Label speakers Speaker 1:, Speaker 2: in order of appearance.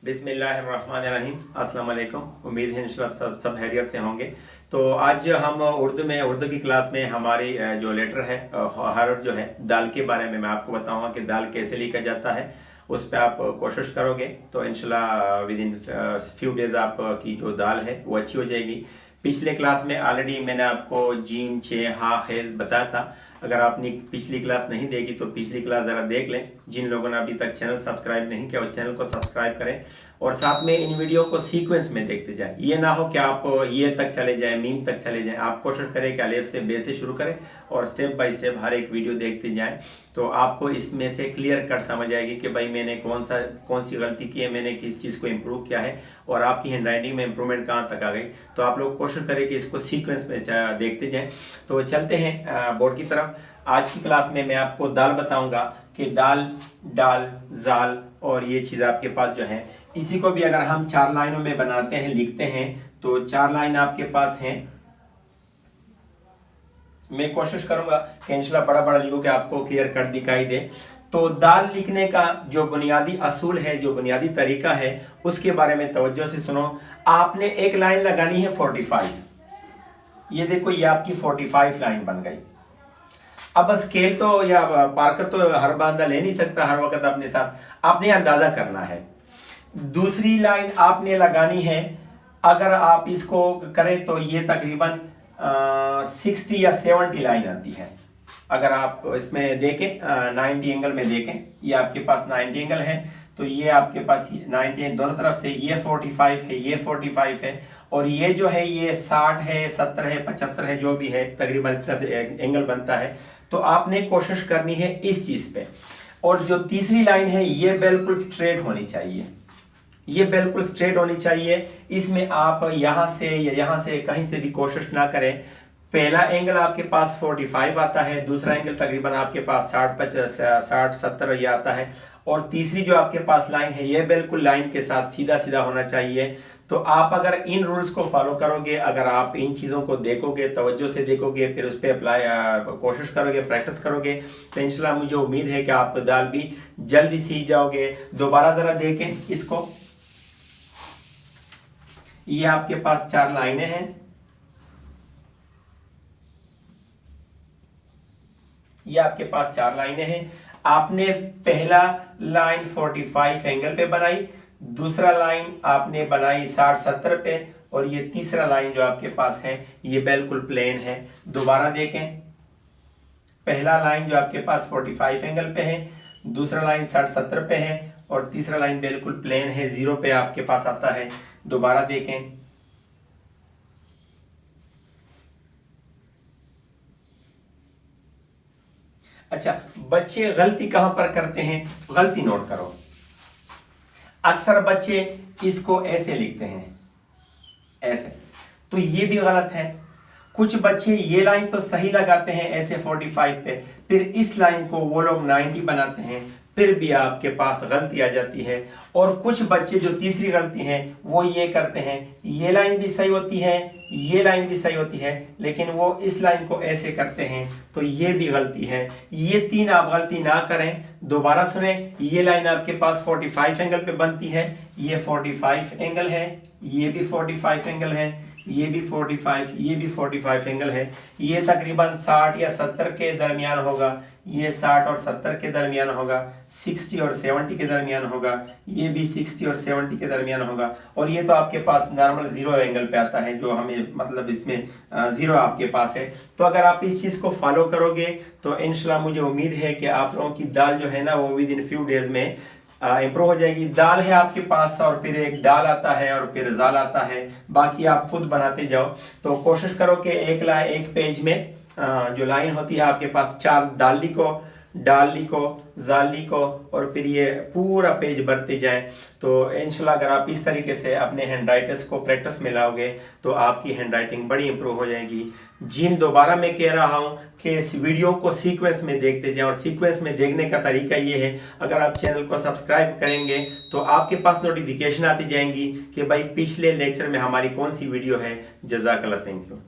Speaker 1: बिस्मिल्लाहिर्रहमानिर्रहीम। अस्सलाम वालेकुम। उम्मीद है इंशाल्लाह सब हैरियत से होंगे। तो आज हम उर्दू की क्लास में हमारी जो लेटर है हर जो है दाल के बारे में मैं आपको बताऊंगा कि दाल कैसे लिखा जाता है। उस पर आप कोशिश करोगे तो इंशाल्लाह विद इन फ्यू डेज आपकी जो दाल है वो अच्छी हो जाएगी। पिछले क्लास में ऑलरेडी मैंने आपको जीम चे हा खैर बताया था। अगर आपने पिछली क्लास नहीं देखी तो पिछली क्लास ज़रा देख लें। जिन लोगों ने अभी तक चैनल सब्सक्राइब नहीं किया वो चैनल को सब्सक्राइब करें और साथ में इन वीडियो को सीक्वेंस में देखते जाएं। ये ना हो कि आप ये तक चले जाएं, मीम तक चले जाएं। आप कोशिश करें कि अलिफ से बे से शुरू करें और स्टेप बाय स्टेप हर एक वीडियो देखते जाएं। तो आपको इसमें से क्लियर कट समझ आएगी कि भाई मैंने कौन सी गलती की है, मैंने किस चीज़ को इम्प्रूव किया है और आपकी हैंडराइटिंग में इम्प्रूवमेंट कहाँ तक आ गई। तो आप लोग कोशिश करें कि इसको सीक्वेंस में देखते जाएं। तो चलते हैं बोर्ड की तरफ। आज की क्लास में मैं आपको दाल बताऊंगा कि दाल, डाल, जाल और ये चीज़ आपके पास जो है, इसी को भी अगर हम 4 लाइनों में बनाते हैं, लिखते हैं तो 4 लाइन आपके पास हैं। मैं कोशिश करूंगा कि इंशाल्लाह बड़ा बड़ा लिखो कि आपको क्लियर कट दिखाई दे। तो दाल लिखने का जो बुनियादी असूल है, जो बुनियादी तरीका है, उसके बारे में तवज्जो से सुनो। आपने एक लाइन लगानी है 45। ये देखो, ये आपकी 45 लाइन बन गई। अब स्केल तो या पार्कर तो हर बंदा ले नहीं सकता हर वक्त अपने साथ, आपने अंदाजा करना है। दूसरी लाइन आपने लगानी है, अगर आप इसको करें तो ये तकरीबन 60 या 70 लाइन आती है। अगर आप इसमें देखें 90 एंगल में देखें, ये आपके पास 90 एंगल है तो ये आपके पास 90 दोनों तरफ से, ये 45 है, ये 45 है और ये जो है ये 60 है, 70 है, 75 है, जो भी है तकरीबन इतना से एंगल बनता है। तो आपने कोशिश करनी है इस चीज पे। और जो तीसरी लाइन है ये बिल्कुल स्ट्रेट होनी चाहिए, ये बिल्कुल स्ट्रेट होनी चाहिए। इसमें आप यहां से या यहां से कहीं से भी कोशिश ना करें। पहला एंगल आपके पास 45 आता है, दूसरा एंगल तकरीबन आपके पास 60-70 ये आता है और तीसरी जो आपके पास लाइन है ये बिल्कुल लाइन के साथ सीधा सीधा होना चाहिए। तो आप अगर इन रूल्स को फॉलो करोगे, अगर आप इन चीज़ों को देखोगे, तवज्जो से देखोगे, फिर उस पर अप्लाई कोशिश करोगे, प्रैक्टिस करोगे, तो इंशाल्लाह मुझे उम्मीद है कि आप दाल भी जल्दी सीख जाओगे। दोबारा ज़रा देखें इसको। ये आपके पास 4 लाइनें हैं। ये आपके पास 4 लाइनें हैं। आपने पहला लाइन 45 एंगल पे बनाई, दूसरा लाइन आपने बनाई 60-70 पे और ये तीसरा लाइन जो आपके पास है ये बिल्कुल प्लेन है। दोबारा देखें, पहला लाइन जो आपके पास 45 एंगल पे है, दूसरा लाइन 60-70 पे है और तीसरा लाइन बिल्कुल प्लेन है, 0 पे आपके पास आता है। दोबारा देखें, अच्छा बच्चे गलती कहां पर करते हैं, गलती नोट करो। अक्सर बच्चे इसको ऐसे लिखते हैं, ऐसे, तो ये भी गलत है। कुछ बच्चे ये लाइन तो सही लगाते हैं ऐसे 45 पे, फिर इस लाइन को वो लोग 90 बनाते हैं, फिर भी आपके पास गलती आ जाती है। और कुछ बच्चे जो तीसरी गलती है वो ये करते हैं, ये लाइन भी सही होती है, ये लाइन भी सही होती है, लेकिन वो इस लाइन को ऐसे करते हैं, तो ये भी गलती है। ये 3 आप गलती ना करें। दोबारा सुने, ये लाइन आपके पास 45 एंगल पे बनती है, ये 45 एंगल है, ये भी 45 एंगल है, ये भी 45, ये भी 45 एंगल है। ये तकरीबन 60 या 70 के दरमियान होगा, ये 60 और 70 के दरमियान होगा, 60 और 70 के दरमियान होगा, ये भी 60 और 70 के दरमियान होगा और ये तो आपके पास नॉर्मल 0 एंगल पे आता है, जो हमें मतलब इसमें 0 आपके पास है। तो अगर आप इस चीज़ को फॉलो करोगे तो इंशाल्लाह मुझे उम्मीद है कि आप लोगों की दाल जो है ना वो विद इन फ्यू डेज में इम्प्रूव हो जाएगी। दाल है आपके पास और फिर एक डाल आता है और फिर जाल आता है, बाकी आप खुद बनाते जाओ। तो कोशिश करो कि एक पेज में जो लाइन होती है आपके पास 4 दाल लिखो, डाल लिखो, जाल लिखो और फिर ये पूरा पेज भरते जाएं। तो इंशाल्लाह अगर आप इस तरीके से अपने हैंडराइटर्स को प्रैक्टिस में लाओगे तो आपकी हैंडराइटिंग बड़ी इंप्रूव हो जाएगी। जिन दोबारा मैं कह रहा हूं कि इस वीडियो को सीक्वेंस में देखते जाएं और सीक्वेंस में देखने का तरीका ये है, अगर आप चैनल को सब्सक्राइब करेंगे तो आपके पास नोटिफिकेशन आती जाएंगी कि भाई पिछले लेक्चर में हमारी कौन सी वीडियो है। जज़ाकल्लाह, थैंक यू।